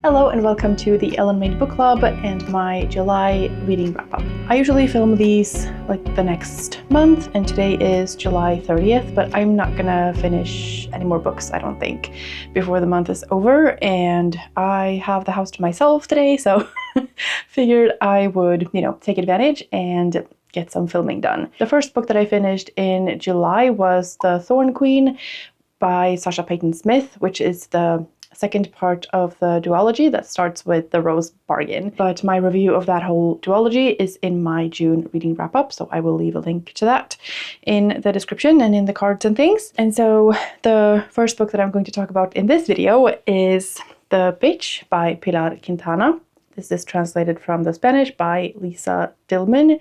Hello and welcome to the Elan Made Book Club and my July reading wrap-up. I usually film these like the next month, and today is July 30th, but I'm not gonna finish any more books, I don't think, before the month is over, and I have the house to myself today, so figured I would, take advantage and get some filming done. The first book that I finished in July was The Thorn Queen by Sasha Peyton Smith, which is the second part of the duology that starts with The Rose Bargain. But my review of that whole duology is in my June reading wrap-up, so I will leave a link to that in the description and in the cards and things. And so the first book that I'm going to talk about in this video is The Bitch by Pilar Quintana. This is translated from the Spanish by Lisa Dillman,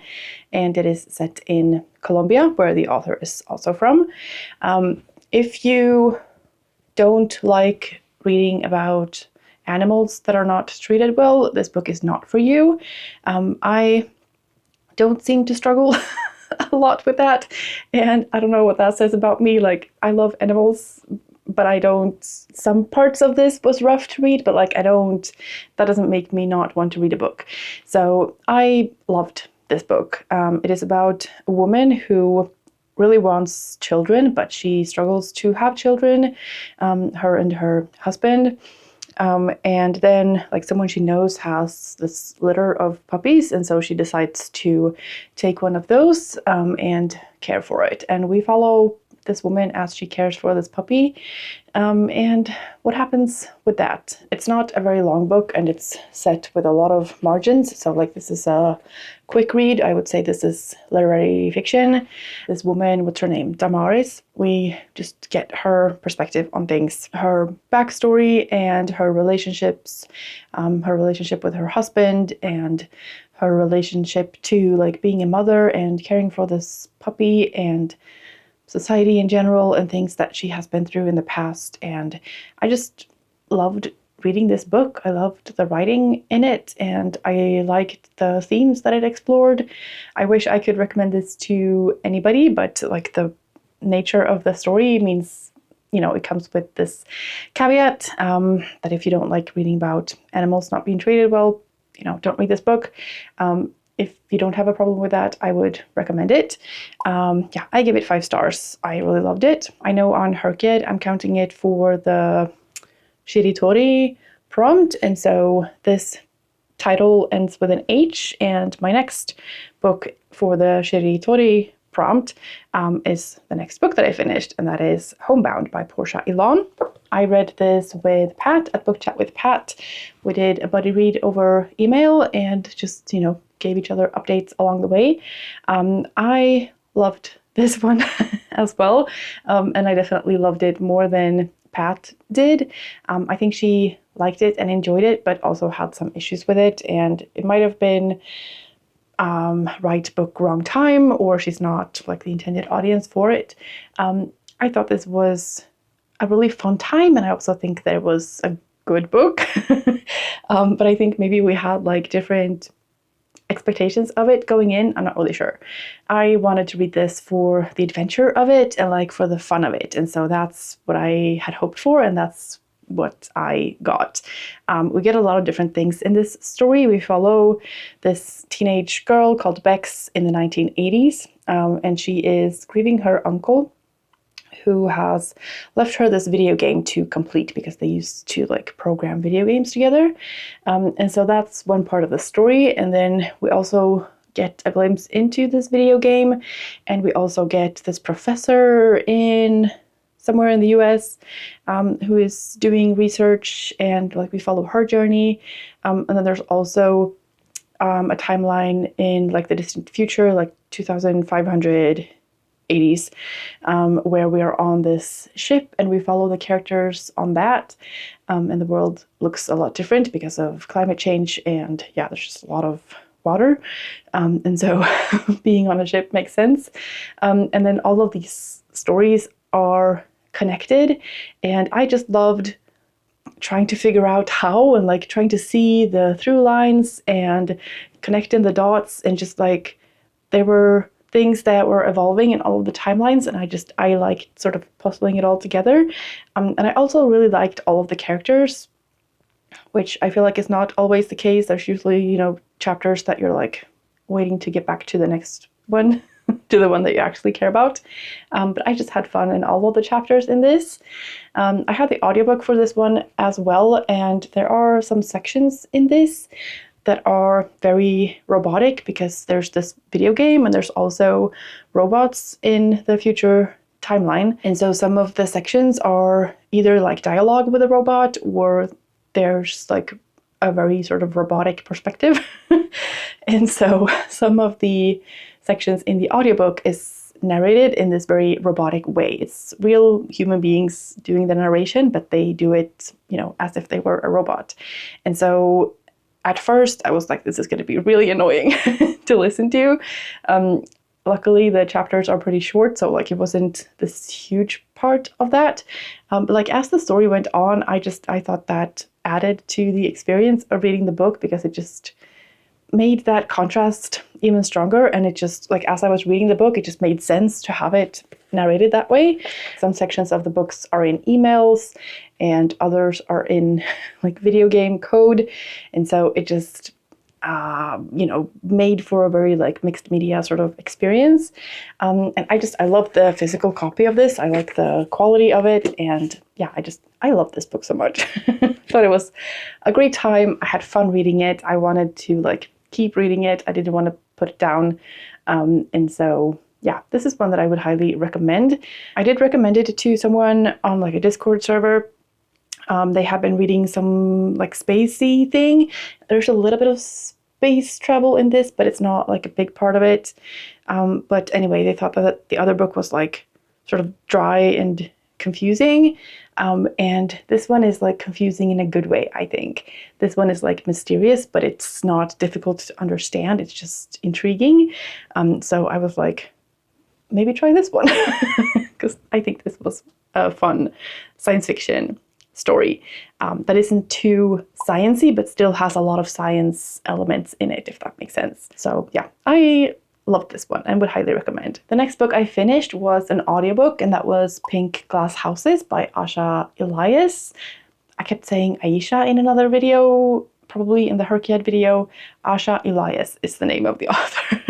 and it is set in Colombia, where the author is also from. If you don't like reading about animals that are not treated well, this book is not for you. I don't seem to struggle a lot with that, and I don't know what that says about me. Like, I love animals, but I don't. Some parts of this was rough to read, but that doesn't make me not want to read a book. So I loved this book. It is about a woman who really wants children, but she struggles to have children, her and her husband. And then someone she knows has this litter of puppies, and so she decides to take one of those and care for it. And we follow this woman as she cares for this puppy, and what happens with that. It's not a very long book, and it's set with a lot of margins, so this is a quick read. I would say this is literary fiction. This woman, what's her name? Damaris. We just get her perspective on things, her backstory and her relationships, her relationship with her husband, and her relationship to being a mother and caring for this puppy, and society in general, and things that she has been through in the past. And I just loved reading this book. I loved the writing in it, and I liked the themes that it explored. I wish I could recommend this to anybody, but the nature of the story means, it comes with this caveat that if you don't like reading about animals not being treated well, don't read this book. If you don't have a problem with that, I would recommend it. I give it 5 stars. I really loved it. I know on HRCYED, I'm counting it for the Shiritori prompt, and so this title ends with an H, and my next book for the Shiritori prompt is the next book that I finished, and that is Homebound by Portia Elan. I read this with Pat at Book Chat with Pat. We did a buddy read over email and just, gave each other updates along the way. I loved this one as well, and I definitely loved it more than Pat did. I think she liked it and enjoyed it, but also had some issues with it, and it might have been right book, wrong time, or she's not the intended audience for it. I thought this was a really fun time, and I also think that it was a good book. But I think maybe we had different expectations of it going in. I'm not really sure. I wanted to read this for the adventure of it and for the fun of it, and so that's what I had hoped for, and that's what I got. We get a lot of different things in this story. We follow this teenage girl called Bex in the 1980s, and she is grieving her uncle, who has left her this video game to complete because they used to program video games together. And so that's one part of the story. And then we also get a glimpse into this video game, and we also get this professor in somewhere in the US who is doing research, and we follow her journey. And then there's also a timeline in the distant future, 2500 80s, where we are on this ship, and we follow the characters on that, and the world looks a lot different because of climate change, and there's just a lot of water, and so being on a ship makes sense, and then all of these stories are connected, and I just loved trying to figure out how, and trying to see the through lines and connecting the dots, and just there were things that were evolving in all of the timelines, and I liked sort of puzzling it all together. And I also really liked all of the characters. which I feel like is not always the case. There's usually, you know, chapters that you're like waiting to get back to the next one, to the one that you actually care about. But I just had fun in all of the chapters in this. I had the audiobook for this one as well, and there are some sections in this that are very robotic because there's this video game and there's also robots in the future timeline. And so some of the sections are either like dialogue with a robot, or there's like a very sort of robotic perspective. And so some of the sections in the audiobook is narrated in this very robotic way. It's real human beings doing the narration, but they do it, you know, as if they were a robot. And so at first I was like, this is going to be really annoying to listen to. Luckily the chapters are pretty short, so like it wasn't this huge part of that. But like as the story went on, I thought that added to the experience of reading the book, because it just made that contrast even stronger. And it just, like, as I was reading the book, it just made sense to have it narrated that way. Some sections of the books are in emails and others are in like video game code. And so it just, you know, made for a very like mixed media sort of experience. And I love the physical copy of this. I like the quality of it. And yeah, I love this book so much. Thought it was a great time. I had fun reading it. I wanted to like keep reading it. I didn't want to put it down. And so yeah, this is one that I would highly recommend. I did recommend it to someone on like a Discord server. They have been reading some like spacey thing. There's a little bit of space travel in this, but it's not like a big part of it. But anyway, they thought that the other book was like sort of dry and confusing. And this one is like confusing in a good way, I think. This one is like mysterious, but it's not difficult to understand. It's just intriguing. So I was like, maybe try this one, because I think this was a fun science fiction story that isn't too sciencey, but still has a lot of science elements in it, if that makes sense. So yeah, I loved this one and would highly recommend. The next book I finished was an audiobook, and that was Pink Glass Houses by Asha Elias. I kept saying Aisha in another video, probably in the HRCYED video. Asha Elias is the name of the author.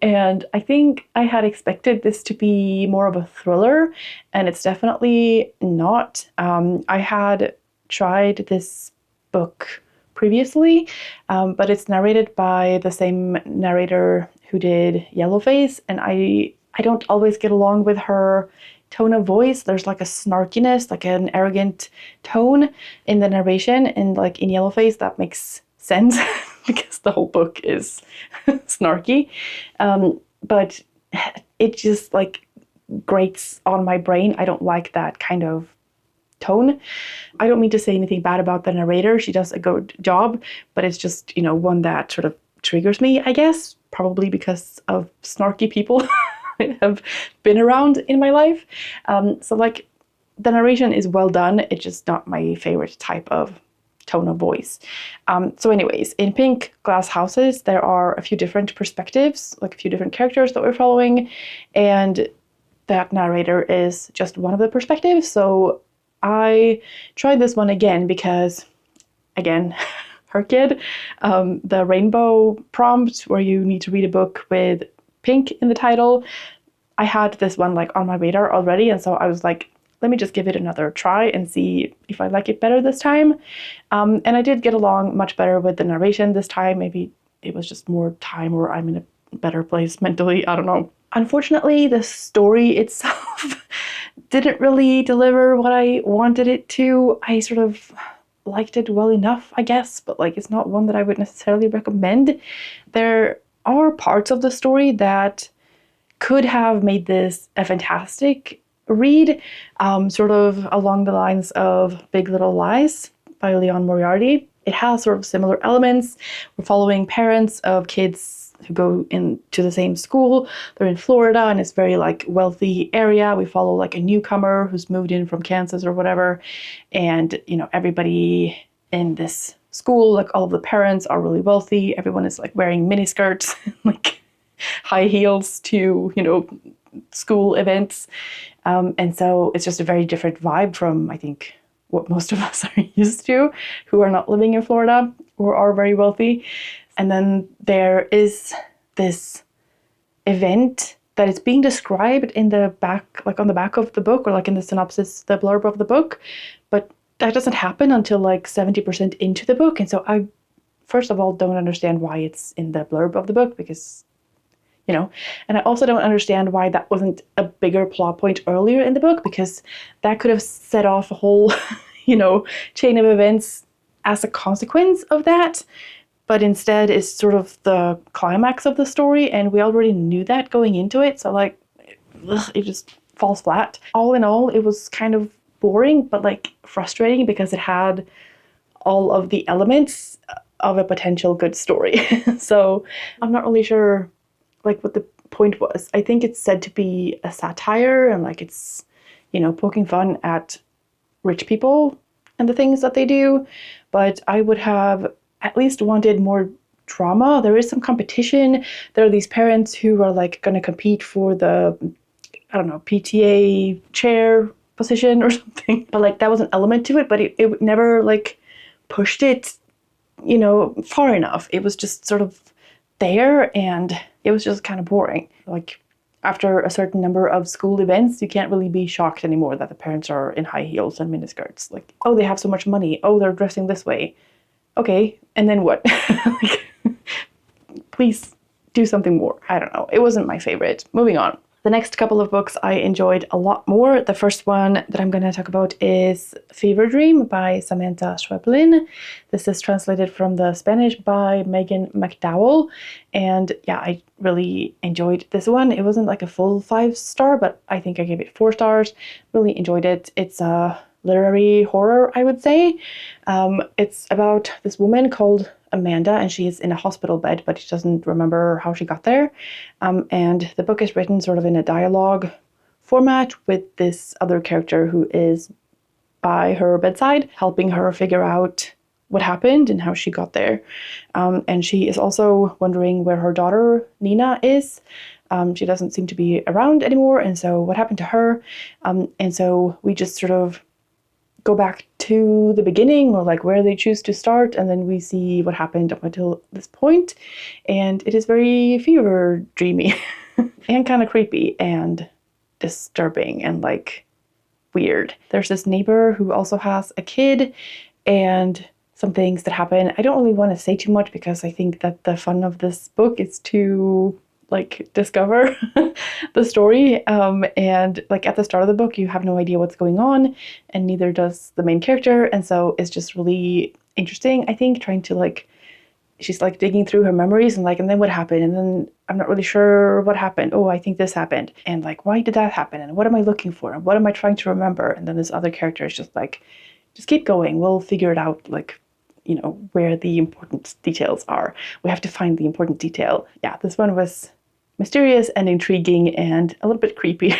And I think I had expected this to be more of a thriller, and it's definitely not. I had tried this book previously, but it's narrated by the same narrator who did Yellowface, and I don't always get along with her tone of voice. There's like a snarkiness, like an arrogant tone in the narration, and like in Yellowface that makes sense because the whole book is snarky, but it just like grates on my brain. I don't like that kind of tone. I don't mean to say anything bad about the narrator. She does a good job, but it's just, you know, one that sort of triggers me, I guess, probably because of snarky people I have been around in my life. So like the narration is well done. It's just not my favorite type of tone of voice. So anyways, in Pink Glass Houses, there are a few different perspectives, like a few different characters that we're following, and that narrator is just one of the perspectives. So I tried this one again because, again, HRCYED, the rainbow prompt where you need to read a book with pink in the title. I had this one like on my radar already, and so I was like, let me just give it another try and see if I like it better this time. And I did get along much better with the narration this time. Maybe it was just more time, or I'm in a better place mentally. I don't know. Unfortunately, the story itself didn't really deliver what I wanted it to. I sort of liked it well enough, I guess, but like it's not one that I would necessarily recommend. There are parts of the story that could have made this a fantastic read, sort of along the lines of Big Little Lies by Leon Moriarty. It has sort of similar elements. We're following parents of kids who go into the same school. They're in Florida, and it's very like wealthy area. We follow like a newcomer who's moved in from Kansas or whatever. And, you know, everybody in this school, like all of the parents are really wealthy. Everyone is like wearing mini skirts, like high heels to, you know, school events. And so it's just a very different vibe from, I think, what most of us are used to who are not living in Florida or are very wealthy. And then there is this event that is being described in the back, like on the back of the book, or like in the synopsis, the blurb of the book, but that doesn't happen until like 70% into the book. And so I, first of all, don't understand why it's in the blurb of the book, because, you know, and I also don't understand why that wasn't a bigger plot point earlier in the book, because that could have set off a whole, you know, chain of events as a consequence of that. But instead it's sort of the climax of the story, and we already knew that going into it, so like, it just falls flat. All in all, it was kind of boring, but like frustrating, because it had all of the elements of a potential good story. So I'm not really sure like what the point was. I think it's said to be a satire, and like it's, you know, poking fun at rich people and the things that they do, but I would have at least wanted more drama. There is some competition. There are these parents who are like going to compete for the, I don't know, PTA chair position or something. But like that was an element to it, but it never like pushed it, you know, far enough. It was just sort of there, and it was just kind of boring. Like after a certain number of school events, you can't really be shocked anymore that the parents are in high heels and miniskirts. Like, oh, they have so much money. Oh, they're dressing this way. Okay, and then what? Like, please do something more. I don't know. It wasn't my favorite. Moving on. The next couple of books I enjoyed a lot more. The first one that I'm going to talk about is Fever Dream by Samanta Schweblin. This is translated from the Spanish by Megan McDowell. And yeah, I really enjoyed this one. It wasn't like a full 5-star, but I think I gave it 4 stars. Really enjoyed it. It's a literary horror, I would say. It's about this woman called Amanda, and she is in a hospital bed, but she doesn't remember how she got there. And the book is written sort of in a dialogue format with this other character who is by her bedside, helping her figure out what happened and how she got there. And she is also wondering where her daughter, Nina, is. She doesn't seem to be around anymore, and so what happened to her? And so we just sort of go back to the beginning, or like where they choose to start, and then we see what happened up until this point. And it is very fever dreamy and kind of creepy and disturbing and like weird. There's this neighbor who also has a kid, and some things that happen. I don't really want to say too much, because I think that the fun of this book is to like discover the story, and like at the start of the book you have no idea what's going on, and neither does the main character, and so it's just really interesting, I think, trying to like, she's like digging through her memories and like, and then what happened, and then I'm not really sure what happened. Oh, I think this happened, and like, why did that happen, and what am I looking for, and what am I trying to remember? And then this other character is just like, just keep going, we'll figure it out, like, you know, where the important details are. We have to find the important detail. Yeah, this one was mysterious and intriguing and a little bit creepy,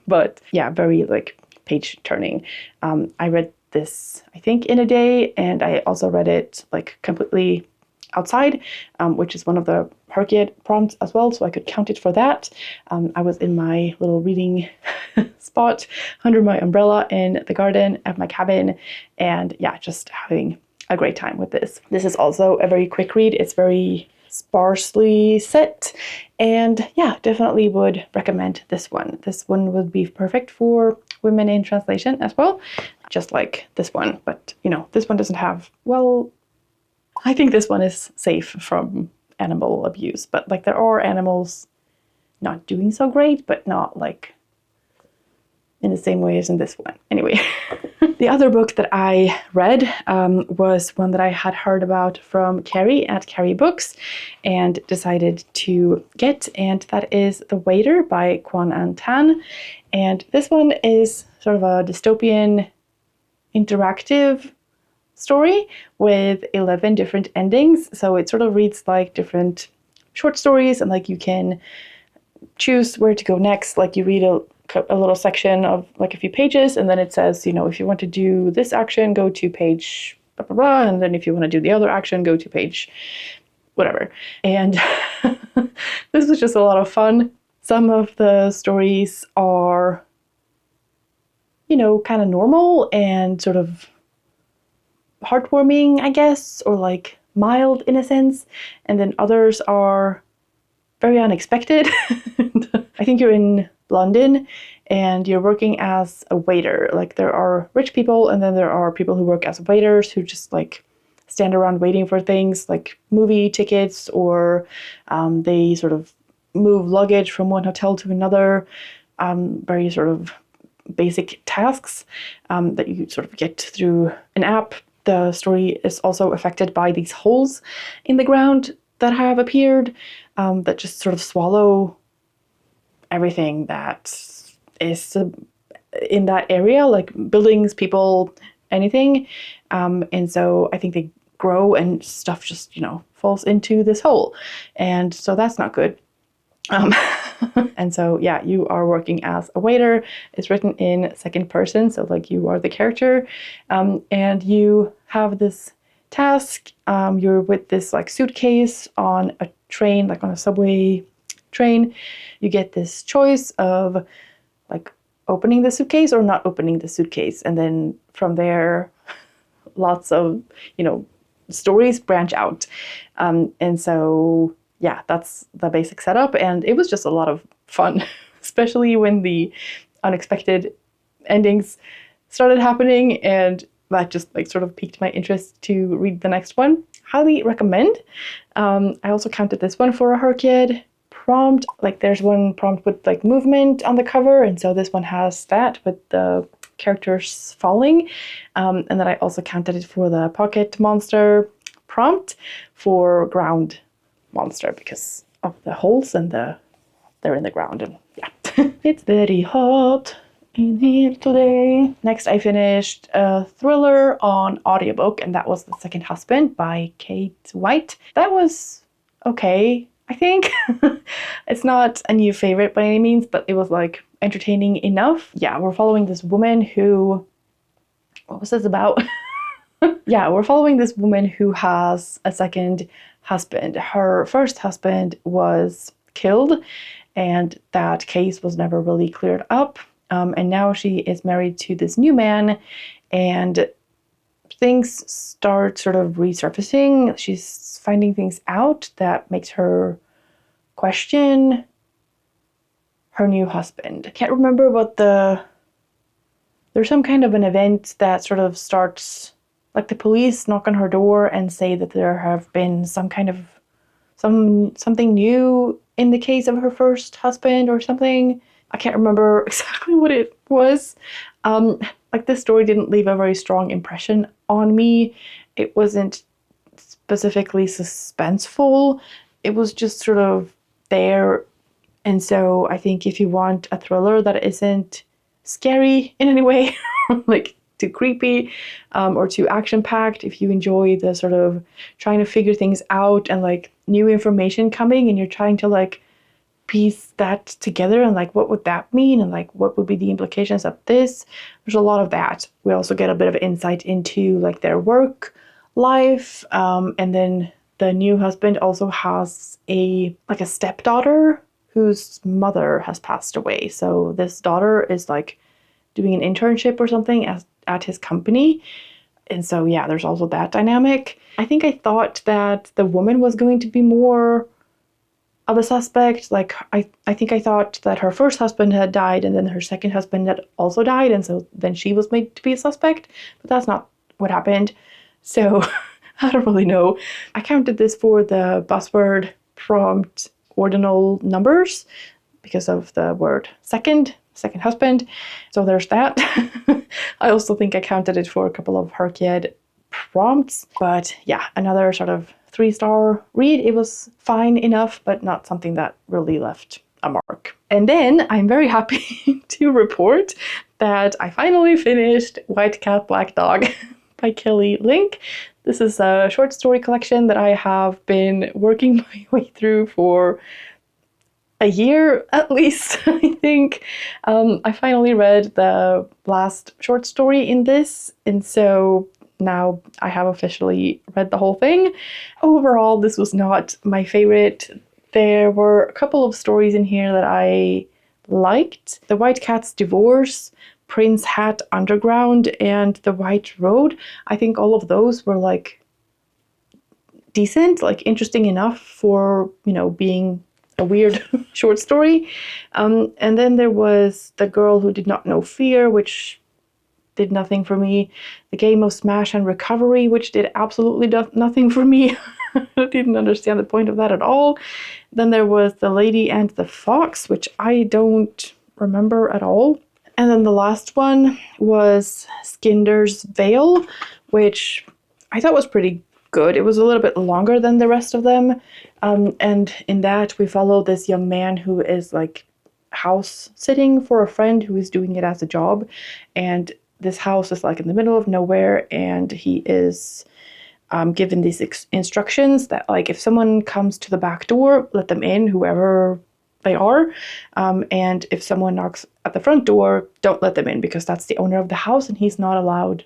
but yeah, very like page turning. I read this, I think, in a day, and I also read it like completely outside, which is one of the HRCYED prompts as well, so I could count it for that. I was in my little reading spot under my umbrella in the garden at my cabin, and yeah, just having a great time with this. This is also a very quick read. It's very sparsely set, and yeah, definitely would recommend this one. This one would be perfect for women in translation as well, just like this one, but you know, this one doesn't have, well, I think this one is safe from animal abuse, but like there are animals not doing so great, but not like in the same way as in this one. Anyway, the other book that I read was one that I had heard about from Keri at Keri Books and decided to get, and that is The Waiter by Kwan Ann Tan. And this one is sort of a dystopian interactive story with 11 different endings. So it sort of reads like different short stories, and like you can choose where to go next. Like you read a little section of like a few pages, and then it says, you know, if you want to do this action, go to page blah, blah, blah. And then if you want to do the other action, go to page whatever. And this was just a lot of fun. Some of the stories are, kind of normal and sort of heartwarming, I guess, or like mild in a sense. And then others are very unexpected. I think you're in London and you're working as a waiter. Like there are rich people and then there are people who work as waiters who just like stand around waiting for things like movie tickets, or they sort of move luggage from one hotel to another. Very sort of basic tasks that you sort of get through an app. The story is also affected by these holes in the ground that have appeared that just sort of swallow everything that is in that area, like buildings, people, anything. And so I think they grow and stuff just, falls into this hole. And so that's not good. And so, yeah, you are working as a waiter. It's written in second person, so like you are the character, and you have this task. You're with this like suitcase on a train, like on a subway train. You get this choice of like opening the suitcase or not opening the suitcase, and then from there, lots of stories branch out, and so. Yeah, that's the basic setup, and it was just a lot of fun, especially when the unexpected endings started happening, and that just like sort of piqued my interest to read the next one. Highly recommend. I also counted this one for a HRCYED prompt. Like there's one prompt with like movement on the cover, and so this one has that with the characters falling, and then I also counted it for the pocket monster prompt for ground monster because of the holes and they're in the ground, and yeah. It's very hot in here today. Next I finished a thriller on audiobook, and that was The Second Husband by Kate White. That was okay, I think. It's not a new favorite by any means, but it was like entertaining enough. Yeah, we're following this woman who, what was this about? Yeah, we're following this woman who has a second husband. Her first husband was killed, and that case was never really cleared up. And now she is married to this new man, and things start sort of resurfacing. She's finding things out that makes her question her new husband. I can't remember what there's some kind of an event that sort of starts. Like the police knock on her door and say that there have been something new in the case of her first husband or something. I can't remember exactly what it was. Like this story didn't leave a very strong impression on me. It wasn't specifically suspenseful. It was just sort of there. And so I think if you want a thriller that isn't scary in any way, like too creepy or too action-packed, if you enjoy the sort of trying to figure things out and like new information coming and you're trying to like piece that together and like what would that mean and like what would be the implications of this, there's a lot of that. We also get a bit of insight into like their work life, and then the new husband also has a stepdaughter whose mother has passed away. So this daughter is like doing an internship or something at his company. And so, yeah, there's also that dynamic. I think I thought that the woman was going to be more of a suspect. Like, I think I thought that her first husband had died and then her second husband had also died. And so then she was made to be a suspect. But that's not what happened. So I don't really know. I counted this for the buzzword prompt ordinal numbers because of the word second husband. So there's that. I also think I counted it for a couple of HRCYED prompts. But yeah, another sort of 3-star read. It was fine enough, but not something that really left a mark. And then I'm very happy to report that I finally finished White Cat, Black Dog by Kelly Link. This is a short story collection that I have been working my way through for a year at least, I think. I finally read the last short story in this, and so now I have officially read the whole thing. Overall, this was not my favorite. There were a couple of stories in here that I liked. The White Cat's divorce Prince Hat Underground and The White Road. I think all of those were like decent, like interesting enough for, you know, being a weird short story. And then there was The Girl Who Did Not Know Fear, which did nothing for me. The Game of Smash and Recovery, which did absolutely nothing for me. I didn't understand the point of that at all. Then there was The Lady and the Fox, which I don't remember at all. And then the last one was Skinder's Veil, which I thought was pretty good. It was a little bit longer than the rest of them. And in that, we follow this young man who is like house sitting for a friend who is doing it as a job. And this house is like in the middle of nowhere, and he is given these instructions that like if someone comes to the back door, let them in, whoever they are. And if someone knocks at the front door, don't let them in, because that's the owner of the house and he's not allowed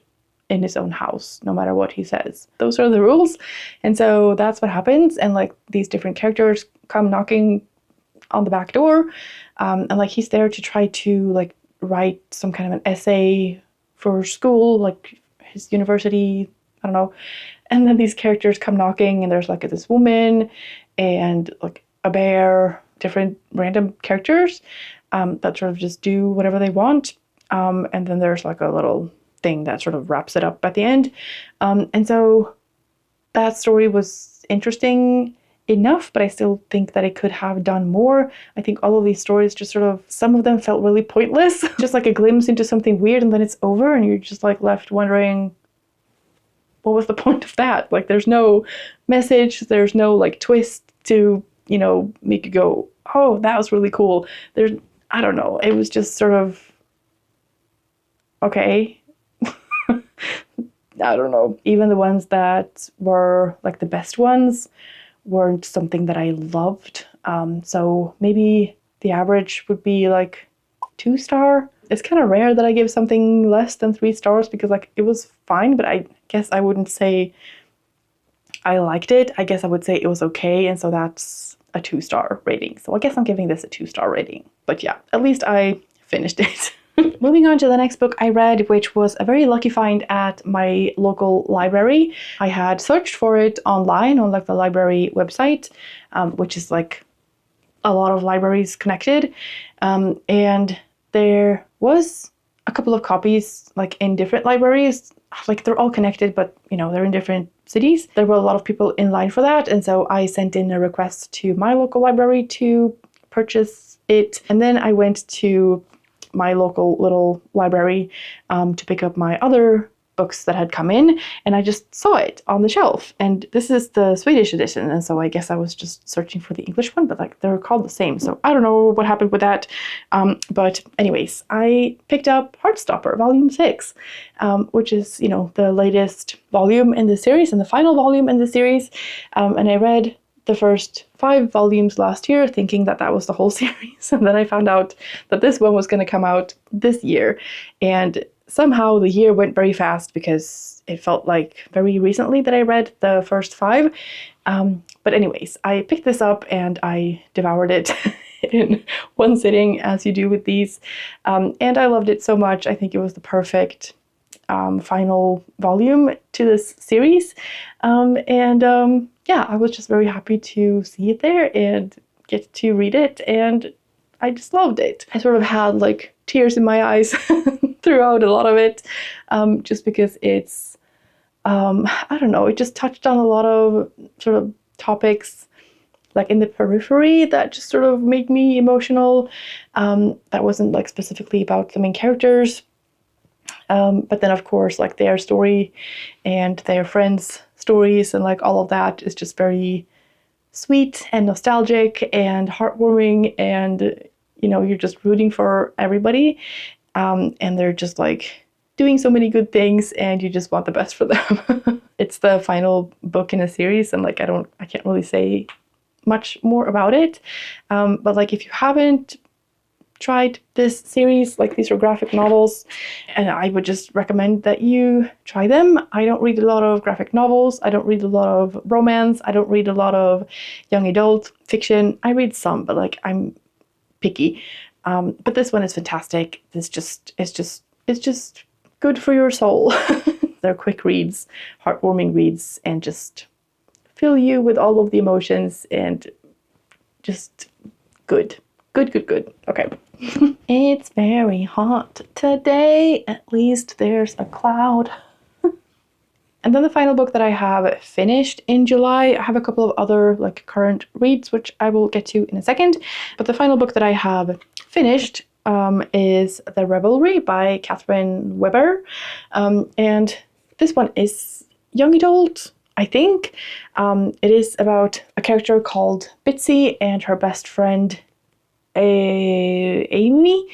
in his own house, no matter what he says. Those are the rules. And so that's what happens. And like these different characters come knocking on the back door. And like he's there to try to like write some kind of an essay for school, like his university, I don't know. And then these characters come knocking, and there's like this woman and like a bear, different random characters that sort of just do whatever they want. And then there's like a little thing that sort of wraps it up at the end. And so that story was interesting enough, but I still think that it could have done more. I think all of these stories just sort of, some of them felt really pointless, just like a glimpse into something weird, and then it's over and you're just like left wondering, what was the point of that? Like there's no message, there's no like twist to, you know, make you go, oh, that was really cool. There's, I don't know, it was just sort of, okay. I don't know. Even the ones that were like the best ones weren't something that I loved. So maybe the average would be like 2-star. It's kind of rare that I give something less than 3 stars, because like it was fine, but I guess I wouldn't say I liked it. I guess I would say it was okay, and so that's a 2-star rating. So I guess I'm giving this a 2-star rating. But yeah, at least I finished it. Moving on to the next book I read, which was a very lucky find at my local library. I had searched for it online on like the library website, which is like a lot of libraries connected. And there was a couple of copies like in different libraries. Like they're all connected, but you know, they're in different cities. There were a lot of people in line for that. And so I sent in a request to my local library to purchase it. And then I went to my local little library to pick up my other books that had come in, and I just saw it on the shelf. And this is the Swedish edition, and so I guess I was just searching for the English one, but like they're called the same, so I don't know what happened with that. But anyways, I picked up Heartstopper volume 6, which is, you know, the latest volume in the series and the final volume in the series. And I read the first 5 volumes last year, thinking that that was the whole series. And then I found out that this one was going to come out this year. And somehow the year went very fast, because it felt like very recently that I read the first 5. But anyways, I picked this up and I devoured it in one sitting, as you do with these. And I loved it so much. I think it was the perfect final volume to this series. Yeah, I was just very happy to see it there and get to read it, and I just loved it. I sort of had like tears in my eyes throughout a lot of it, just because it's, I don't know, it just touched on a lot of sort of topics like in the periphery that just sort of made me emotional. That wasn't like specifically about the main characters. But then of course, like their story and their friends' stories and like all of that is just very sweet and nostalgic and heartwarming, and you know, you're just rooting for everybody. And they're just like doing so many good things, and you just want the best for them. It's the final book in a series, and like I can't really say much more about it. But like if you haven't tried this series, like these are graphic novels, and I would just recommend that you try them. I don't read a lot of graphic novels, I don't read a lot of romance, I don't read a lot of young adult fiction. I read some, but like I'm picky. But this one is fantastic. It's just it's just good for your soul. They're quick reads, heartwarming reads, and just fill you with all of the emotions and just good. Good. Okay. It's very hot today. At least there's a cloud. And then the final book that I have finished in July, I have a couple of other like current reads, which I will get to in a second. But the final book that I have finished is The Revelry by Katherine Weber. And this one is young adult, I think. It is about a character called Bitsy and her best friend, Amy.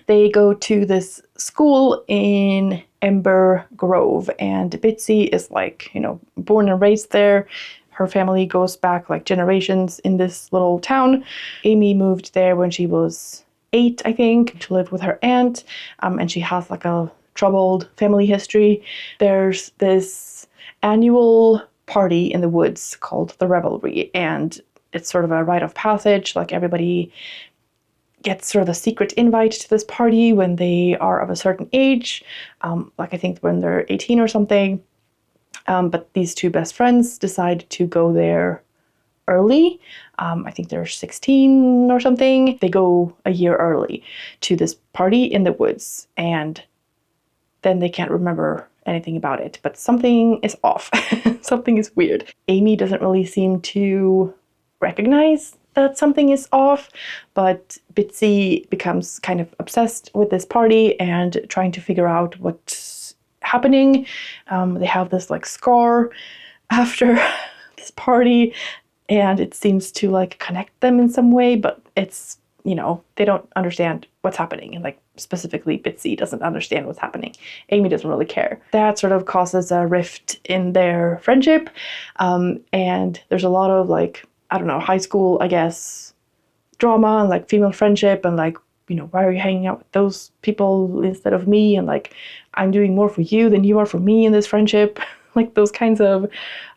They go to this school in Ember Grove, and Bitsy is like, born and raised there. Her family goes back like generations in this little town. Amy moved there when she was 8, I think, to live with her aunt, and she has like a troubled family history. There's this annual party in the woods called the Revelry, and it's sort of a rite of passage. Like everybody gets sort of a secret invite to this party when they are of a certain age, like I think when they're 18 or something. But these two best friends decide to go there early. I think they're 16 or something. They go a year early to this party in the woods, and then they can't remember anything about it. But something is off. Something is weird. Amy doesn't really seem to recognize that something is off, but Bitsy becomes kind of obsessed with this party and trying to figure out what's happening. They have this like scar after this party, and it seems to like connect them in some way, but it's, they don't understand what's happening. And like specifically Bitsy doesn't understand what's happening. Amy doesn't really care. That sort of causes a rift in their friendship. And there's a lot of like, I don't know, high school, I guess, drama and like female friendship and like, why are you hanging out with those people instead of me? And like, I'm doing more for you than you are for me in this friendship. Like those kinds of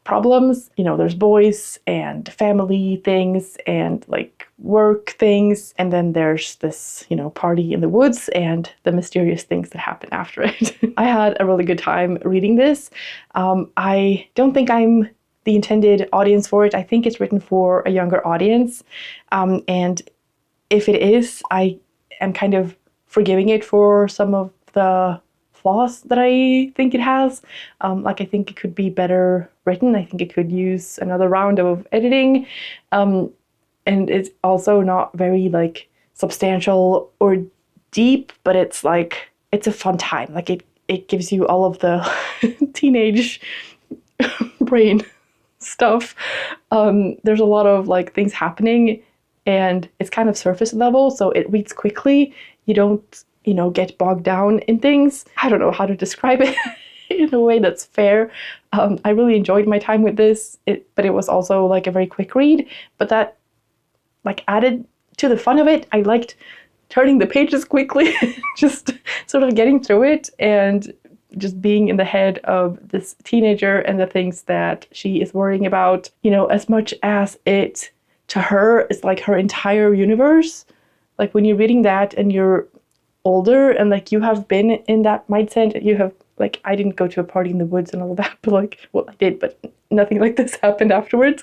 problems. There's boys and family things and like work things. And then there's this, party in the woods and the mysterious things that happen after it. I had a really good time reading this. I don't think I'm the intended audience for it. I think it's written for a younger audience. And if it is, I am kind of forgiving it for some of the flaws that I think it has. Like I think it could be better written. I think it could use another round of editing. And it's also not very like substantial or deep, but it's like, it's a fun time. Like it gives you all of the teenage brain stuff. There's a lot of like things happening and it's kind of surface level, so it reads quickly. You don't, get bogged down in things. I don't know how to describe it in a way that's fair. I really enjoyed my time with this, but it was also like a very quick read, but that like added to the fun of it. I liked turning the pages quickly, just sort of getting through it and just being in the head of this teenager and the things that she is worrying about, as much as it to her is like her entire universe. Like when you're reading that and you're older and like you have been in that mindset, you have like, I didn't go to a party in the woods and all of that, but like, well, I did, but nothing like this happened afterwards.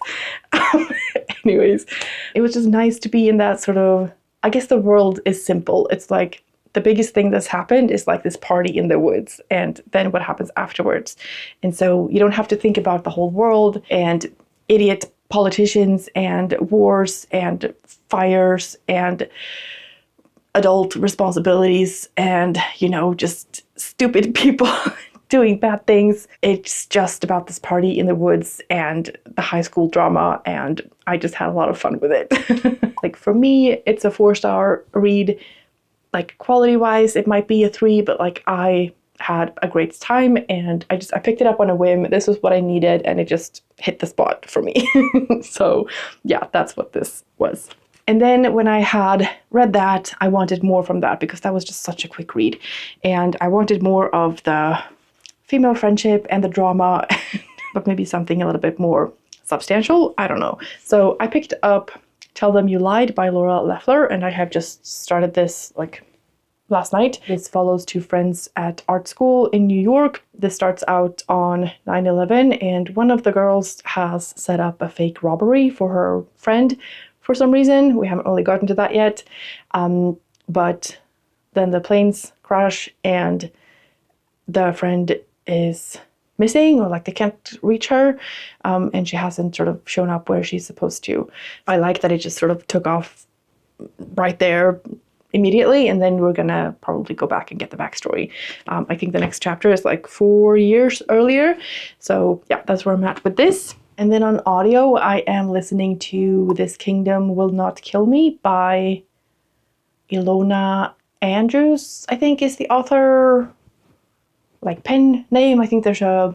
Anyways, it was just nice to be in that sort of, I guess the world is simple. It's like, the biggest thing that's happened is like this party in the woods and then what happens afterwards. And so you don't have to think about the whole world and idiot politicians and wars and fires and adult responsibilities and, just stupid people doing bad things. It's just about this party in the woods and the high school drama, and I just had a lot of fun with it. Like for me, it's a 4-star read. Like quality-wise, it might be a 3, but like I had a great time and I picked it up on a whim. This was what I needed and it just hit the spot for me. So yeah, that's what this was. And then when I had read that, I wanted more from that because that was just such a quick read. And I wanted more of the female friendship and the drama, but maybe something a little bit more substantial. I don't know. So I picked up Tell Them You Lied by Laura Leffler, and I have just started this like last night. This follows two friends at art school in New York. This starts out on 9/11, and one of the girls has set up a fake robbery for her friend for some reason. We haven't really gotten to that yet. But then the planes crash and the friend is missing, or like they can't reach her, and she hasn't sort of shown up where she's supposed to. I like that it just sort of took off right there immediately, and then we're gonna probably go back and get the backstory. I think the next chapter is like 4 years earlier, so yeah, that's where I'm at with this. And then on audio, I am listening to This Kingdom Will Not Kill Me by Ilona Andrews, I think is the author, like pen name. I think there's a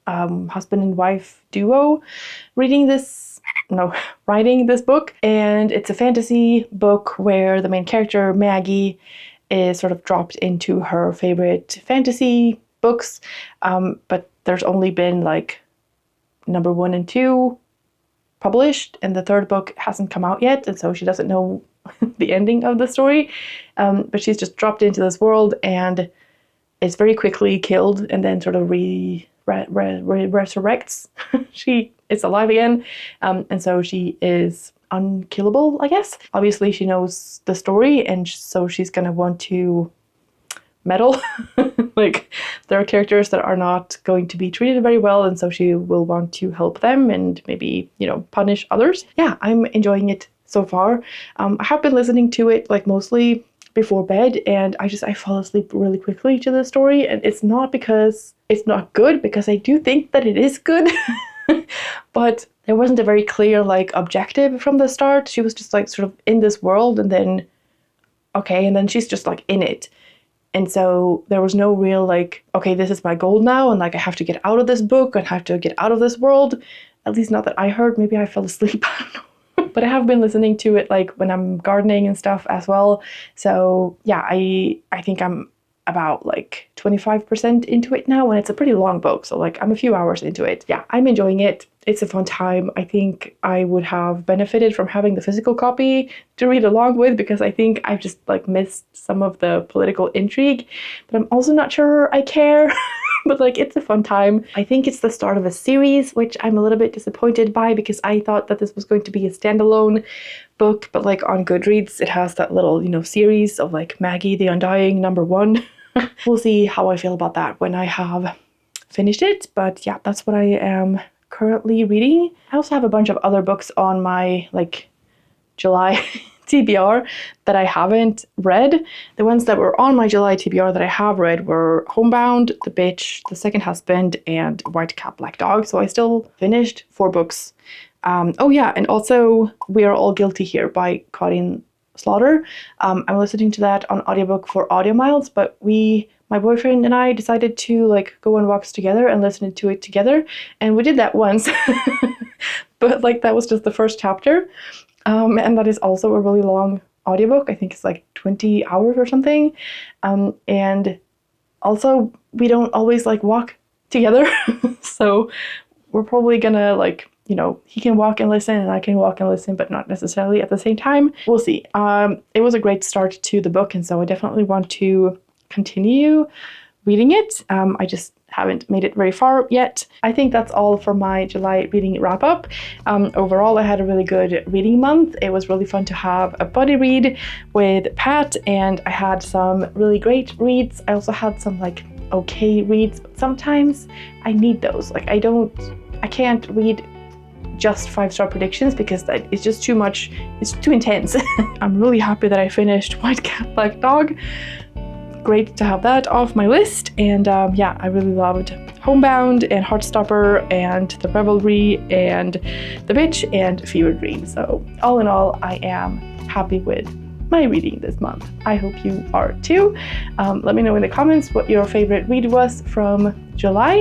husband and wife duo writing this book, and it's a fantasy book where the main character Maggie is sort of dropped into her favorite fantasy books, but there's only been like number 1 and 2 published, and the third book hasn't come out yet, and so she doesn't know the ending of the story, but she's just dropped into this world and is very quickly killed and then sort of resurrects. She is alive again, and so she is unkillable, I guess. Obviously she knows the story, and so she's gonna want to meddle. Like, there are characters that are not going to be treated very well, and so she will want to help them and maybe, you know, punish others. Yeah, I'm enjoying it so far. I have been listening to it like mostly before bed, and I fall asleep really quickly to the story, and it's not because it's not good, because I do think that it is good. But there wasn't a very clear like objective from the start. She was just like sort of in this world, and then okay, and then she's just like in it. And so there was no real like, okay, this is my goal now, and like I have to get out of this book and have to get out of this world. At least not that I heard. Maybe I fell asleep. I don't know. But I have been listening to it like when I'm gardening and stuff as well. So yeah, I think I'm about like 25% into it now, and it's a pretty long book. So like I'm a few hours into it. Yeah, I'm enjoying it. It's a fun time. I think I would have benefited from having the physical copy to read along with, because I think I've just like missed some of the political intrigue, but I'm also not sure I care. But like, it's a fun time. I think it's the start of a series, which I'm a little bit disappointed by, because I thought that this was going to be a standalone book, but like on Goodreads, it has that little, you know, series of like Maggie the Undying #1. We'll see how I feel about that when I have finished it. But yeah, that's what I am currently reading. I also have a bunch of other books on my like July TBR that I haven't read. The ones that were on my July TBR that I have read were Homebound, The Bitch, The Second Husband, and White Cat, Black Dog. So I still finished 4 books. Oh yeah, and also We Are All Guilty Here by Karin Slaughter. I'm listening to that on audiobook for audiomiles, but my boyfriend and I decided to like go on walks together and listen to it together, and we did that once. But like that was just the first chapter. And that is also a really long audiobook. I think it's like 20 hours or something. And also we don't always like walk together. So we're probably gonna like, you know, he can walk and listen and I can walk and listen, but not necessarily at the same time. We'll see. It was a great start to the book, and so I definitely want to continue reading it. I just haven't made it very far yet. I think that's all for my July reading wrap up. Overall, I had a really good reading month. It was really fun to have a buddy read with Pat, and I had some really great reads. I also had some like okay reads, but sometimes I need those. Like I can't read just 5-star predictions because it's just too much. It's too intense. I'm really happy that I finished White Cat, Black Dog. Great to have that off my list. And yeah, I really loved Homebound and Heartstopper and the Revelry and The Bitch and Fever Dream. So all in all, I am happy with my reading this month. I hope you are too. Let me know in the comments what your favorite read was from July,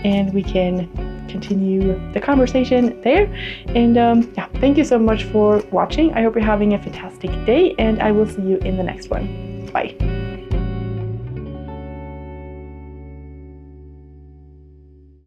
and we can continue the conversation there. And yeah, thank you so much for watching. I hope you're having a fantastic day, and I will see you in the next one. Bye.